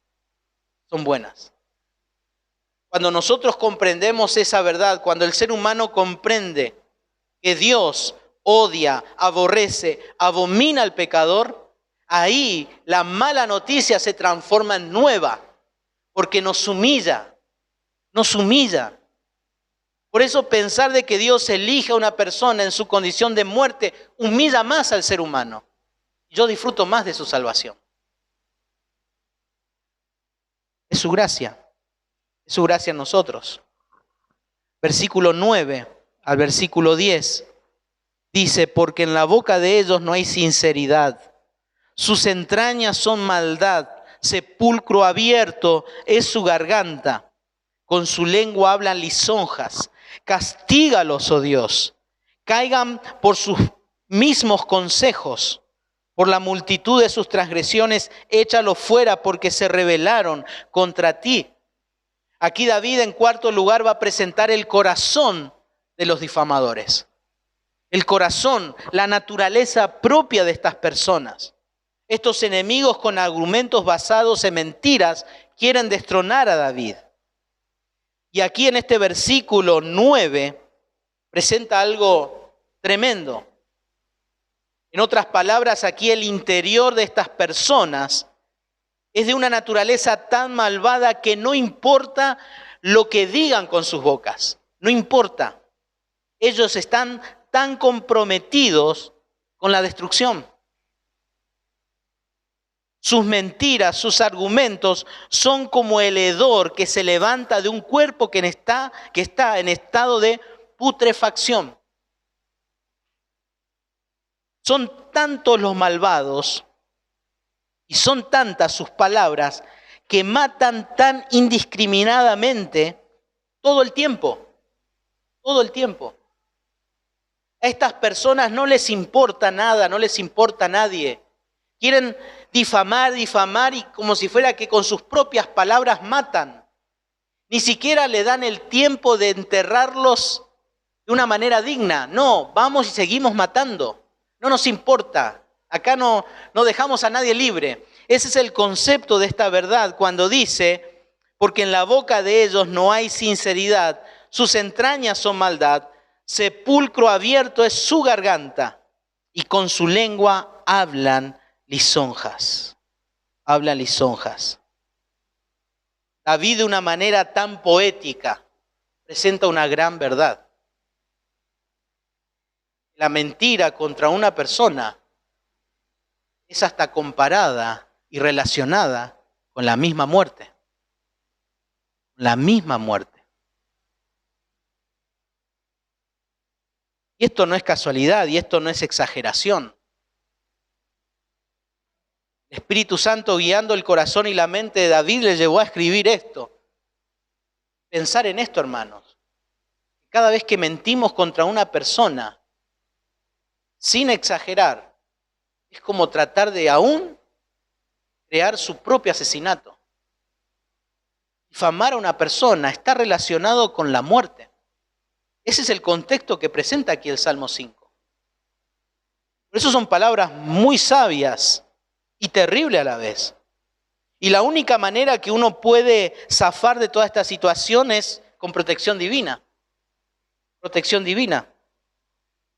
Son buenas. Cuando nosotros comprendemos esa verdad, cuando el ser humano comprende que Dios odia, aborrece, abomina al pecador, ahí la mala noticia se transforma en nueva, porque nos humilla. Por eso pensar de que Dios elige a una persona en su condición de muerte humilla más al ser humano. Yo disfruto más de su salvación. Es su gracia en nosotros. Versículo 9 al versículo 10 dice, porque en la boca de ellos no hay sinceridad, sus entrañas son maldad, sepulcro abierto es su garganta, con su lengua hablan lisonjas. Castígalos, oh Dios, caigan por sus mismos consejos, por la multitud de sus transgresiones, échalos fuera porque se rebelaron contra ti. Aquí David en cuarto lugar va a presentar el corazón de los difamadores. El corazón, la naturaleza propia de estas personas. Estos enemigos con argumentos basados en mentiras quieren destronar a David. Y aquí en este versículo 9 presenta algo tremendo. En otras palabras, aquí el interior de estas personas es de una naturaleza tan malvada que no importa lo que digan con sus bocas. No importa. Ellos están tan comprometidos con la destrucción. Sus mentiras, sus argumentos son como el hedor que se levanta de un cuerpo que está en estado de putrefacción. Son tantos los malvados y son tantas sus palabras que matan tan indiscriminadamente todo el tiempo. Todo el tiempo. A estas personas no les importa nada, no les importa nadie. Quieren difamar y como si fuera que con sus propias palabras matan. Ni siquiera le dan el tiempo de enterrarlos de una manera digna. No, vamos y seguimos matando. No nos importa. Acá no dejamos a nadie libre. Ese es el concepto de esta verdad cuando dice, porque en la boca de ellos no hay sinceridad, sus entrañas son maldad, sepulcro abierto es su garganta y con su lengua hablan lisonjas. Hablan lisonjas. David de una manera tan poética presenta una gran verdad. La mentira contra una persona es hasta comparada y relacionada con la misma muerte. La misma muerte. Y esto no es casualidad y esto no es exageración. El Espíritu Santo guiando el corazón y la mente de David le llevó a escribir esto. Pensar en esto, hermanos. Cada vez que mentimos contra una persona, sin exagerar, es como tratar de aún crear su propio asesinato. Difamar a una persona está relacionado con la muerte. Ese es el contexto que presenta aquí el Salmo 5. Por eso son palabras muy sabias y terribles a la vez. Y la única manera que uno puede zafar de toda esta situación es con protección divina. Protección divina.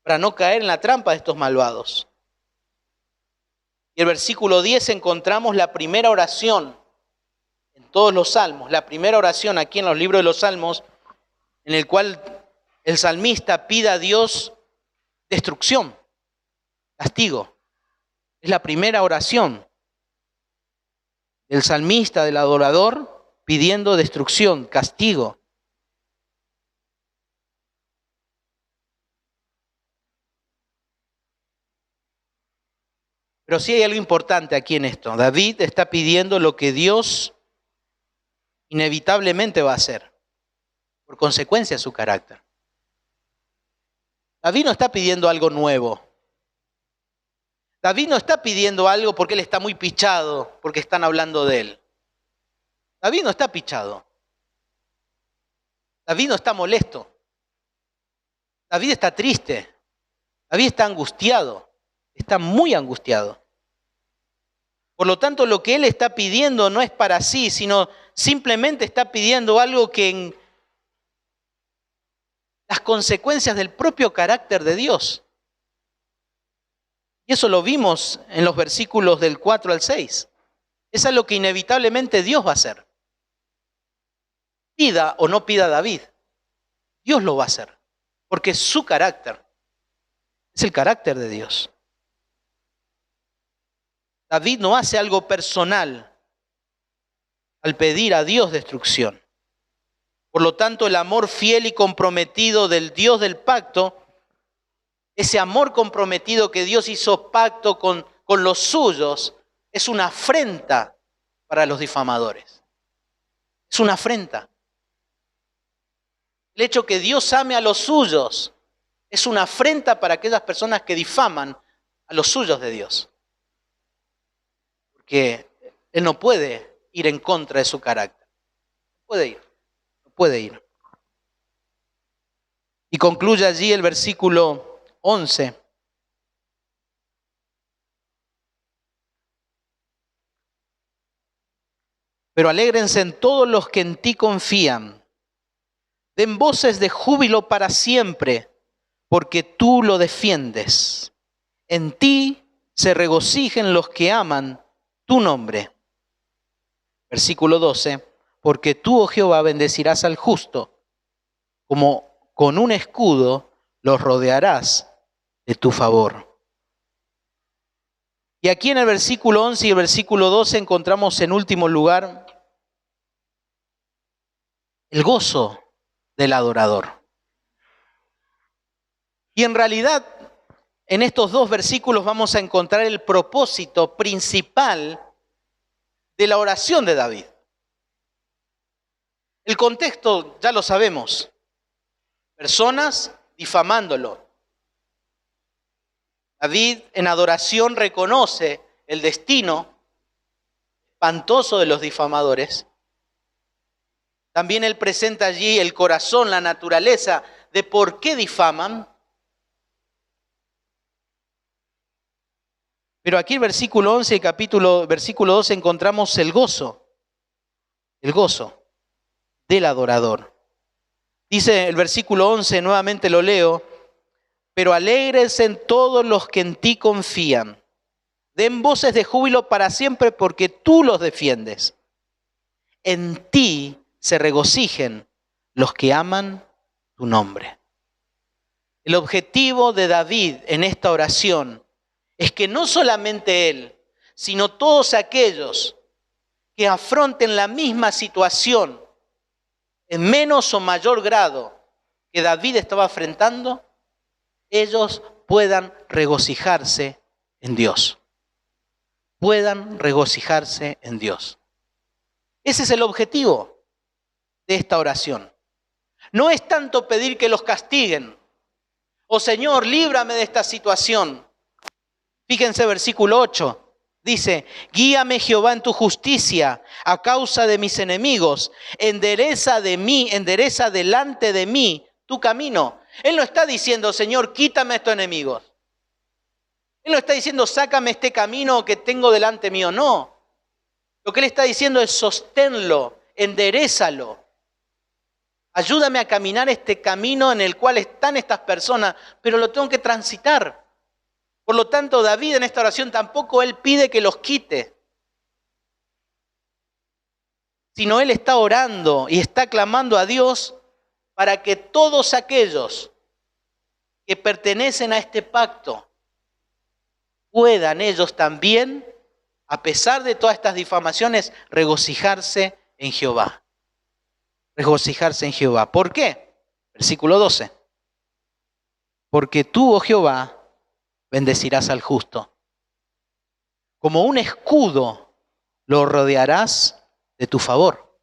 Para no caer en la trampa de estos malvados. Y el versículo 10 encontramos la primera oración en todos los salmos. La primera oración aquí en los libros de los salmos, en el cual el salmista pide a Dios destrucción, castigo. Es la primera oración del salmista, del adorador, pidiendo destrucción, castigo. Pero sí hay algo importante aquí en esto. David está pidiendo lo que Dios inevitablemente va a hacer, por consecuencia de su carácter. David no está pidiendo algo nuevo. David no está pidiendo algo porque él está muy pichado, porque están hablando de él. David no está pichado. David no está molesto. David está triste. David está angustiado. Está muy angustiado. Por lo tanto, lo que él está pidiendo no es para sí, sino simplemente está pidiendo algo que en las consecuencias del propio carácter de Dios. Y eso lo vimos en los versículos del 4 al 6. Eso es lo que inevitablemente Dios va a hacer. Pida o no pida David, Dios lo va a hacer, porque es su carácter, es el carácter de Dios. David no hace algo personal al pedir a Dios destrucción. Por lo tanto, el amor fiel y comprometido del Dios del pacto, ese amor comprometido que Dios hizo pacto con los suyos, es una afrenta para los difamadores. Es una afrenta. El hecho que Dios ame a los suyos es una afrenta para aquellas personas que difaman a los suyos de Dios. Porque Él no puede ir en contra de su carácter. No puede ir. Y concluye allí el versículo 11. Pero alégrense en todos los que en ti confían. Den voces de júbilo para siempre, porque tú lo defiendes. En ti se regocijen los que aman tu nombre. Versículo 12. Porque tú, oh Jehová, bendecirás al justo, como con un escudo los rodearás de tu favor. Y aquí en el versículo 11 y el versículo 12 encontramos en último lugar el gozo del adorador. Y en realidad, en estos dos versículos vamos a encontrar el propósito principal de la oración de David. El contexto ya lo sabemos. Personas difamándolo. David en adoración reconoce el destino espantoso de los difamadores. También él presenta allí el corazón, la naturaleza de por qué difaman. Pero aquí en versículo 11 y versículo 12 encontramos el gozo del adorador. Dice el versículo 11, nuevamente lo leo, pero alégrense en todos los que en ti confían. Den voces de júbilo para siempre porque tú los defiendes. En ti se regocijen los que aman tu nombre. El objetivo de David en esta oración es que no solamente él, sino todos aquellos que afronten la misma situación en menos o mayor grado que David estaba enfrentando, ellos puedan regocijarse en Dios. Puedan regocijarse en Dios. Ese es el objetivo de esta oración. No es tanto pedir que los castiguen. Oh Señor, líbrame de esta situación. Fíjense versículo 8. Dice, guíame Jehová en tu justicia a causa de mis enemigos. Endereza delante de mí tu camino. Él no está diciendo, Señor, quítame a estos enemigos. Él no está diciendo, sácame este camino que tengo delante mío. No. Lo que él está diciendo es, sosténlo, enderézalo. Ayúdame a caminar este camino en el cual están estas personas, pero lo tengo que transitar. Por lo tanto, David en esta oración tampoco él pide que los quite, sino él está orando y está clamando a Dios para que todos aquellos que pertenecen a este pacto puedan ellos también, a pesar de todas estas difamaciones, regocijarse en Jehová. Regocijarse en Jehová. ¿Por qué? Versículo 12. Porque tú, oh Jehová, bendecirás al justo. Como un escudo lo rodearás de tu favor.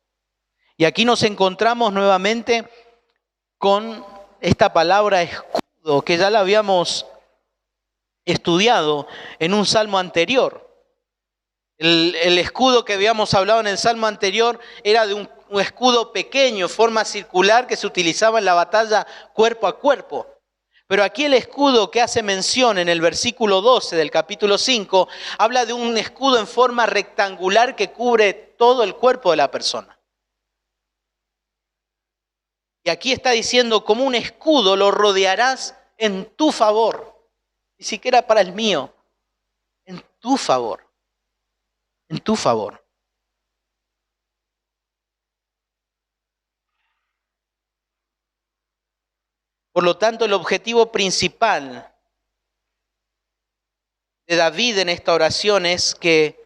Y aquí nos encontramos nuevamente con esta palabra escudo, que ya la habíamos estudiado en un salmo anterior. El escudo que habíamos hablado en el salmo anterior era de un escudo pequeño, forma circular, que se utilizaba en la batalla cuerpo a cuerpo. Pero aquí el escudo que hace mención en el versículo 12 del capítulo 5, habla de un escudo en forma rectangular que cubre todo el cuerpo de la persona. Y aquí está diciendo, como un escudo lo rodearás en tu favor. Ni siquiera para el mío, en tu favor. En tu favor. Por lo tanto, el objetivo principal de David en esta oración es que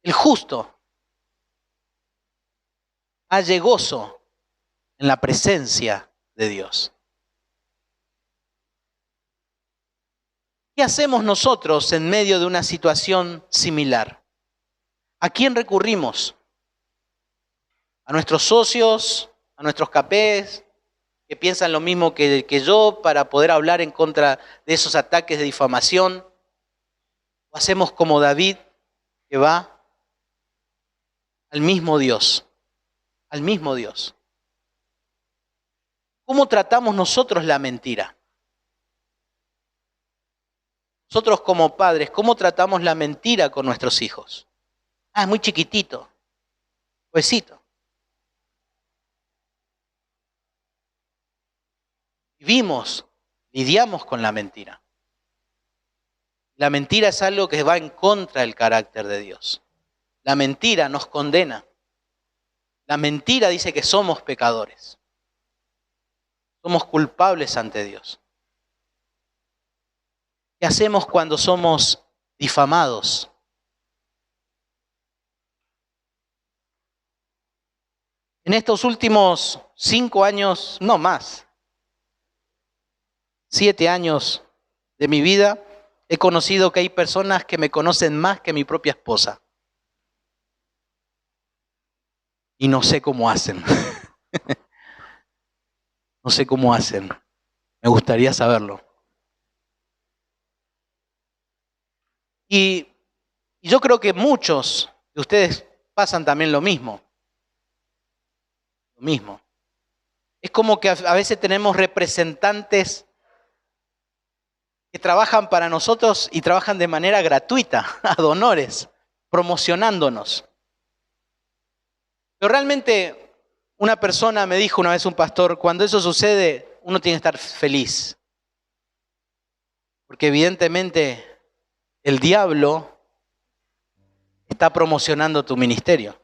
el justo halle gozo en la presencia de Dios. ¿Qué hacemos nosotros en medio de una situación similar? ¿A quién recurrimos? ¿A nuestros socios? ¿A nuestros capés? Que piensan lo mismo que yo, para poder hablar en contra de esos ataques de difamación? ¿O hacemos como David, que va al mismo Dios? Al mismo Dios. ¿Cómo tratamos nosotros la mentira? Nosotros como padres, ¿cómo tratamos la mentira con nuestros hijos? Ah, es muy chiquitito. Huesito. Vivimos, lidiamos con la mentira. La mentira es algo que va en contra del carácter de Dios. La mentira nos condena. La mentira dice que somos pecadores. Somos culpables ante Dios. ¿Qué hacemos cuando somos difamados? En estos últimos 5 años, no más, 7 años de mi vida, he conocido que hay personas que me conocen más que mi propia esposa. Y no sé cómo hacen. No sé cómo hacen. Me gustaría saberlo. Y yo creo que muchos de ustedes pasan también lo mismo. Lo mismo. Es como que a veces tenemos representantes que trabajan para nosotros y trabajan de manera gratuita, ad honores, promocionándonos. Pero realmente una persona me dijo una vez, un pastor, cuando eso sucede, uno tiene que estar feliz. Porque evidentemente el diablo está promocionando tu ministerio.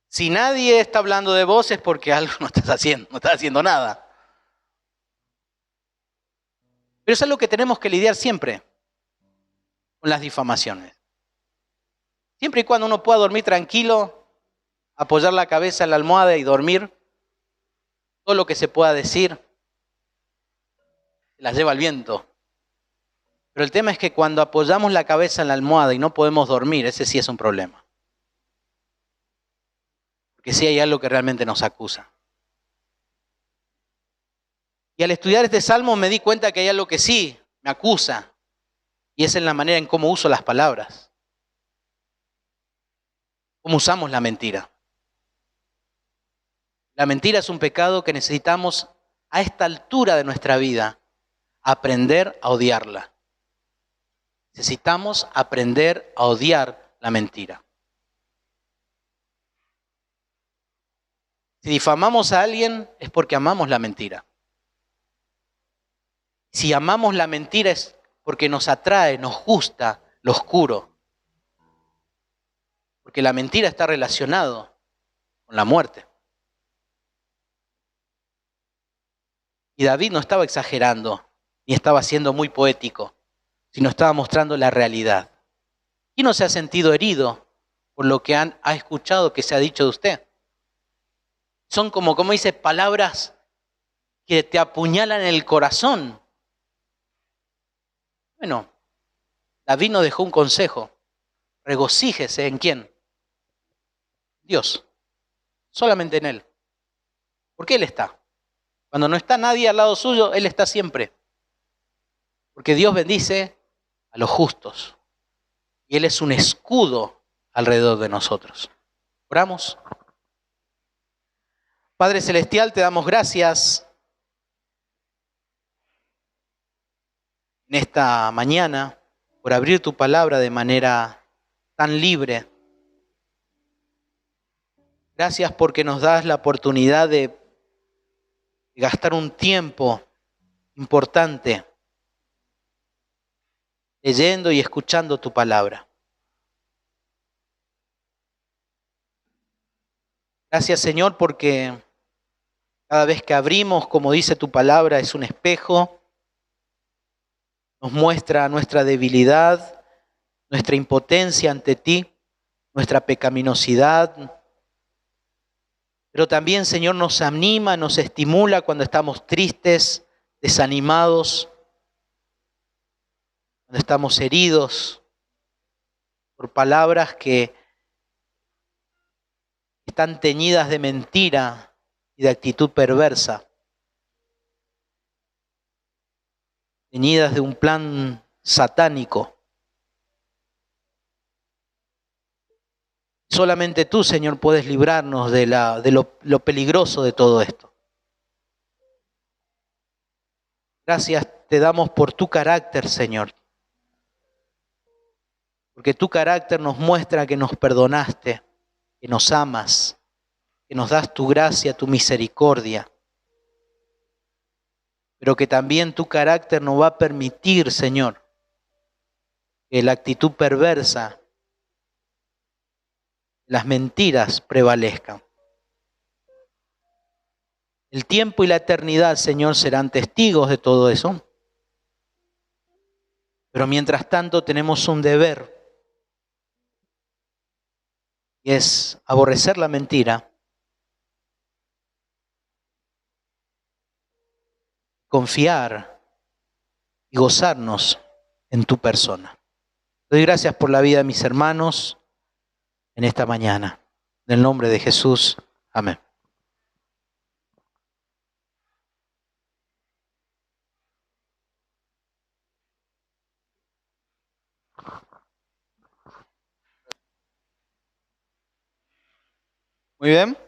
Si nadie está hablando de vos es porque algo no estás haciendo nada. Pero es algo que tenemos que lidiar siempre con las difamaciones. Siempre y cuando uno pueda dormir tranquilo, apoyar la cabeza en la almohada y dormir, todo lo que se pueda decir se las lleva el viento. Pero el tema es que cuando apoyamos la cabeza en la almohada y no podemos dormir, ese sí es un problema. Porque sí hay algo que realmente nos acusa. Y al estudiar este salmo me di cuenta que hay algo que sí me acusa, y es en la manera en cómo uso las palabras. Cómo usamos la mentira. La mentira es un pecado que necesitamos a esta altura de nuestra vida aprender a odiarla. Necesitamos aprender a odiar la mentira. Si difamamos a alguien es porque amamos la mentira. Si amamos la mentira es porque nos atrae, nos gusta lo oscuro. Porque la mentira está relacionado con la muerte. Y David no estaba exagerando, ni estaba siendo muy poético, sino estaba mostrando la realidad. ¿Quién no se ha sentido herido por lo que ha escuchado que se ha dicho de usted? Son como dice, palabras que te apuñalan en el corazón. Bueno, David nos dejó un consejo. Regocíjese ¿en quién? Dios. Solamente en Él. Porque Él está. Cuando no está nadie al lado suyo, Él está siempre. Porque Dios bendice a los justos. Y Él es un escudo alrededor de nosotros. Oramos. Padre Celestial, te damos gracias en esta mañana por abrir tu palabra de manera tan libre. Gracias porque nos das la oportunidad de gastar un tiempo importante leyendo y escuchando tu palabra. Gracias, Señor, porque cada vez que abrimos, como dice tu palabra, es un espejo, nos muestra nuestra debilidad, nuestra impotencia ante ti, nuestra pecaminosidad. Pero también, Señor, nos anima, nos estimula cuando estamos tristes, desanimados, cuando estamos heridos por palabras que están teñidas de mentira y de actitud perversa, teñidas de un plan satánico. Solamente tú, Señor, puedes librarnos de lo peligroso de todo esto. Gracias te damos por tu carácter, Señor. Porque tu carácter nos muestra que nos perdonaste, que nos amas, que nos das tu gracia, tu misericordia. Pero que también tu carácter nos va a permitir, Señor, que la actitud perversa, las mentiras prevalezcan. El tiempo y la eternidad, Señor, serán testigos de todo eso. Pero mientras tanto tenemos un deber, y es aborrecer la mentira, confiar y gozarnos en tu persona. Doy gracias por la vida de mis hermanos en esta mañana. En el nombre de Jesús, amén. Muy bien.